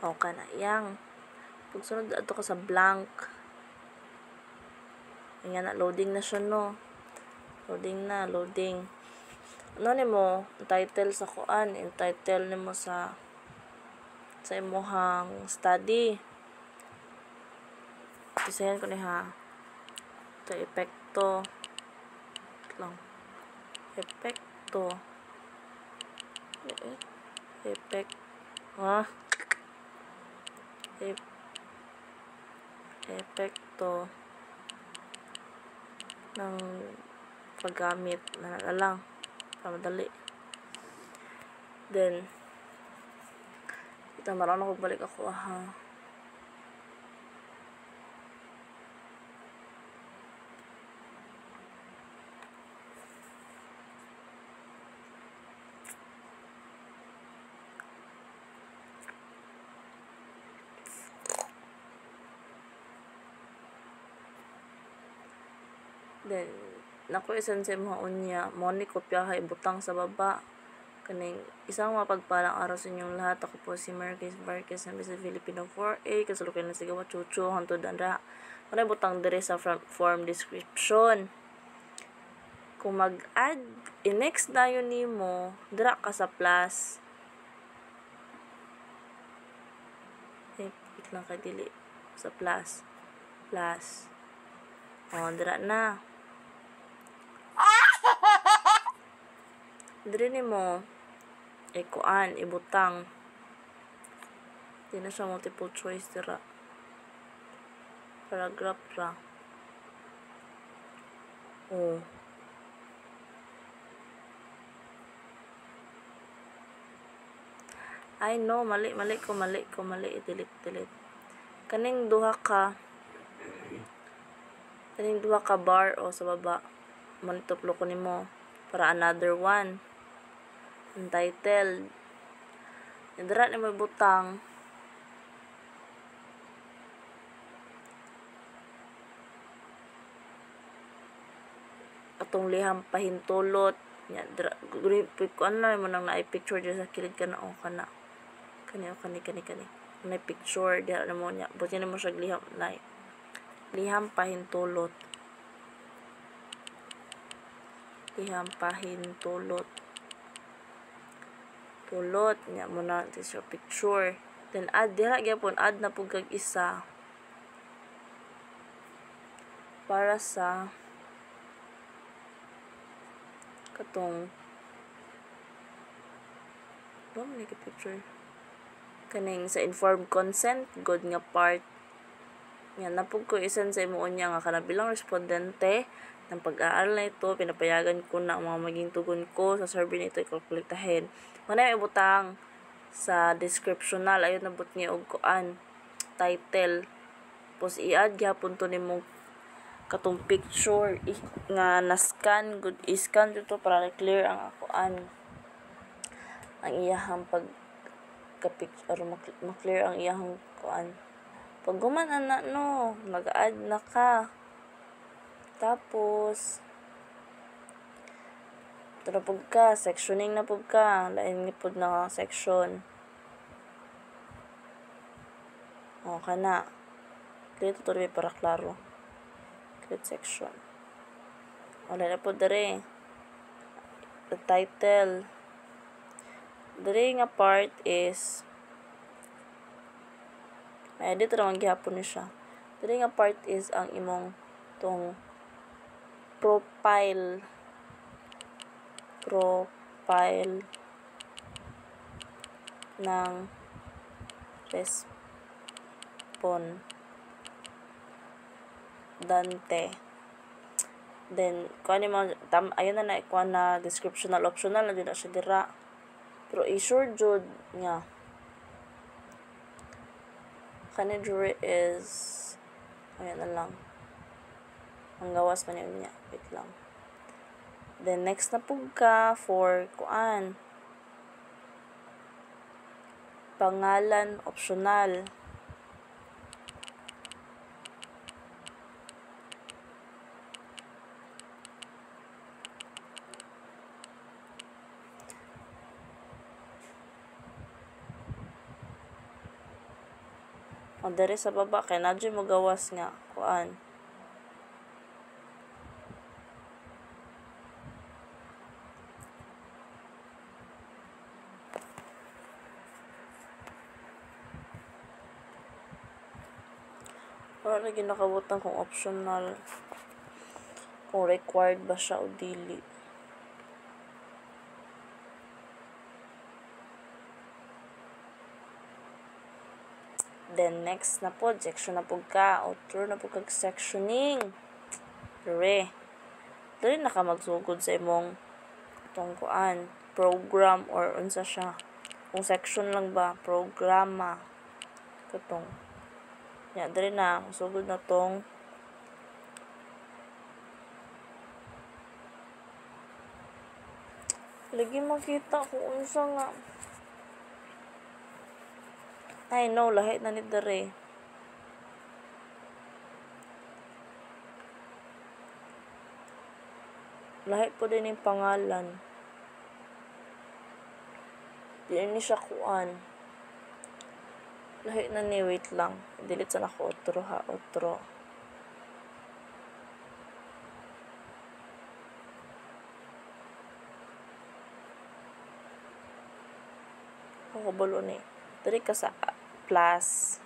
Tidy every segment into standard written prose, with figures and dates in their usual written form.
O ka na yang. Pagsunod ato ka sa blank. Ayan na, loading na siya, no. Loading na, loading. Ano ni mo, title sa kuan, yung title ni mo sa imuhang study. Isayan ko ni ha. Ito, epekto. Lang. Epekto. Epekto ng paggamit na lang para madali. Then kita marunong ko balik ako ha. Then nako isan sa mga unya mo ni kopyahay butang sa baba kaning isang mapagpalang araw sa inyong lahat. Ako po si Marquez Barquez ng Bisa Filipino 4A kasulukan na sigawa chuchu hantod andra maray butang dire sa form description. Kung mag-add i-next dayon nimo dira ka sa plus. Wait lang kay dili sa plus dira na. Dire nimo kuan ibutang. Di na siya multiple choice dira. Paragraph ra. I know, mali ko, delete. Kaning duha ka bar o sa baba, manituplo ko nimo para another one. Untitled. Dira ni mo butang. Atong liham pahintulot. Nya dira kuan na mo nang naay picture dira sa kilid kana o kana. Kani. May picture dira na mo nya. Buti na mo siya liham pahintulot. Pulot nya mo na sa picture. Then add dira gyapon add na pud kag isa para sa katong ni picture kaning sa informed consent good nga part nya napug ko isan sa imo unya nga kana bilang respondente ng pag-aaral na ito pinapayagan ko na ang mga maging tugon ko sa survey nito ikolektahin. Manay ibutang sa descriptional ayon nabot niya og kuan title pos i-add gyapon to nimo katong picture nga na-scan good i-scan dito para clear ang kuan ang iyahang picture ma-clear ang iyahang kuan pag gumana na no mag-add na ka tapos ito na po ka, sectioning na po ka. Lain nga po na section. O, ka na. Dito to rin para klaro. Create section. O, lain na po dere. The title. Dere nga part is may edit naman gihapon ni siya. Dere nga part is ang imong tong profile ng respondente. Then kuan mo ayun na kuan na descriptional optional na jud na siya dira. Pero i-sure jud nga kani jure is ayan na lang. Ang gawas man niya. Wait lang. Then, next na po ka for kuan. Pangalan optional. O dere sa baba kay nadyo mo gawas nga kuan. Wala lagi nakabutan kung optional, kung required ba siya o dili. Then next na po, section na po ka, outro na po kag sectioning. Dere naka magsugod sa imong tong kuan, program or unsa siya. Kung section lang ba, programa. Katong ya, dere na sugod na tong lagi makita kung unsa nga. I know, lahi na ni dere. Lahi po din yung pangalan. Di ni siya kuan. Lahi na ni, wait lang. Delete sa nako, outro ha, outro. Ako balo ni. Dere ka sa plus.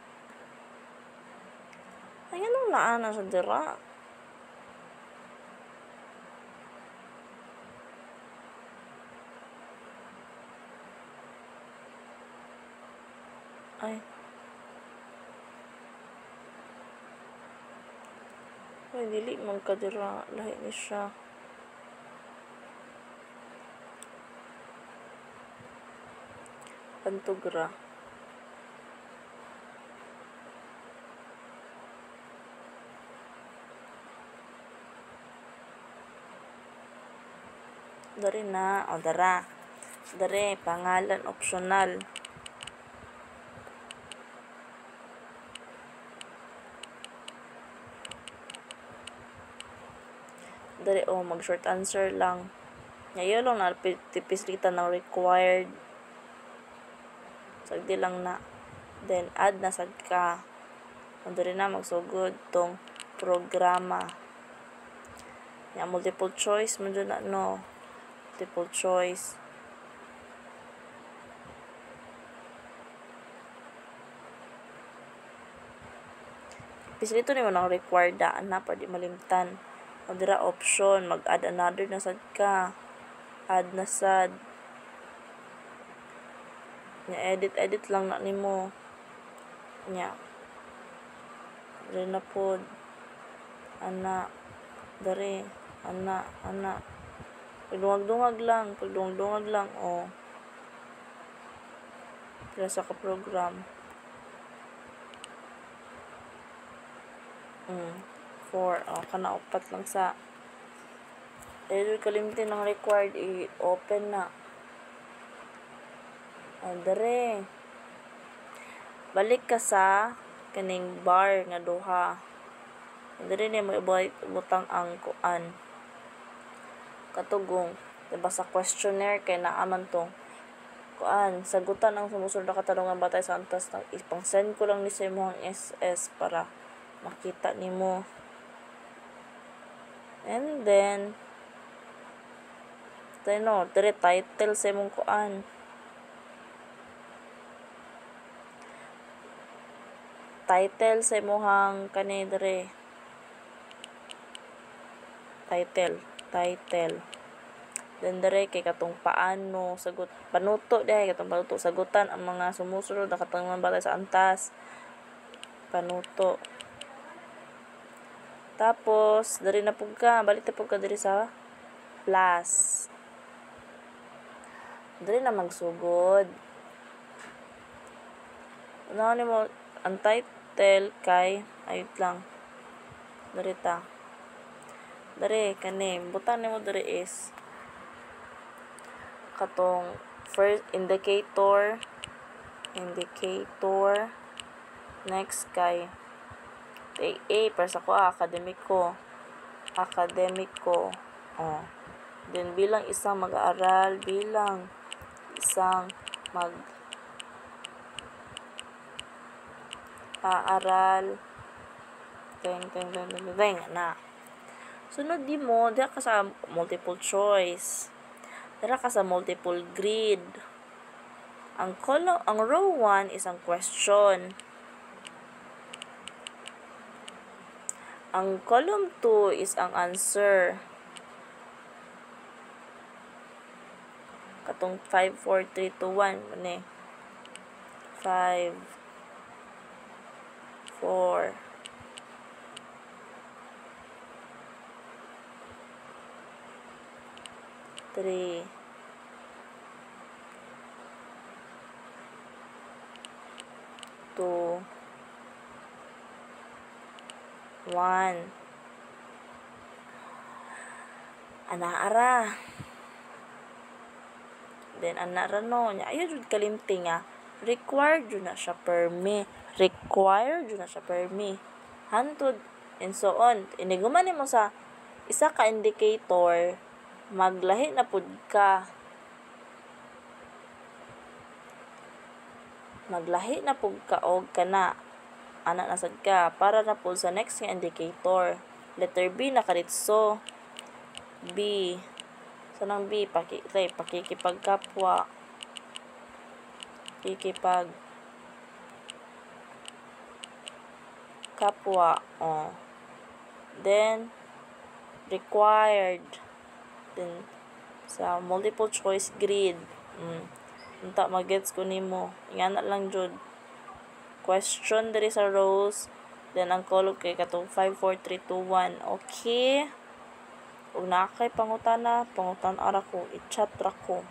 Ay, anong naana sa dira? Ay. Ay, dili man ka dira. Lahi ni siya. Pantugra. Dari na, o dara. Dari, pangalan optional. Dari, mag short answer lang. Ngayon lang na tipislitan ng required. Sagdi lang na. Then, add na sad ka. O dari na, magsugod tong programa. Multiple choice mo dyan na, no. Multiple choice. Pisilito ni mo ng required daan na, pwede malimtan. O dira option, mag-add another na sad ka. Add na sad. Edit lang na nimo. Nya. Diri na pod. Ana. Dari. Ana. Pagdungag-dungag lang. O. Kaya sa ka-program. 4. Kana upat lang sa kalimtin ng required i-open na. Dere. Balik ka sa kaning bar nga duha. Dere ni mo ibutang ang kuan. Katugong. Diba sa questionnaire kay naaman tong kuan, sagutan ang sumusunod na katanungan batay sa antas ng ipang-send ko lang ni sa imong SS para makita nimo. And then dere title sa imong kuan. Title sa imong kani dere. Title. Then dere kay katong paano panuto sagutan ang mga sumusunod na katanungan batay sa antas. Panuto. Tapos dere na pug ka, balik na pug ka dere sa plus. Dere na magsugod. Ano ni mo ang title kay ayut lang. Dere ta. Dere kani butang nimo dere is katong first indicator next kay A para sa ko akademiko then bilang isang mag-aaral bilang isang Aaral. Na. Sunod di mo, diha ka sa multiple choice. Diha ka sa multiple grid. Ang row 1 is ang question. Ang column 2 is ang answer. Katong 5, 4, 3, 2, 1. Mani. 5, 4, 3, 2, 1. Anaara. Then, anaara no. Ayaw jud kalimting required jud na siya permi. Required jud na siya permi. Hantod, and so on. Iniguman mo sa isa ka indicator, maglahi na pud ka. Maglahi na pud ka og kana. Ana nasad ka para na pud sa next nga indicator. Letter B na karitso. B. Sanang B, pakikipagkapwa. Kapwa. Then, required. Then, sa multiple choice grid. Unta, magets ko nimo. Ingana lang jud. Question diri sa rows. Then, ang column kay katong 5, 4, 3, 2, 1. Okay? Kung nakakay pangutan ara ko, i-chat ra ko.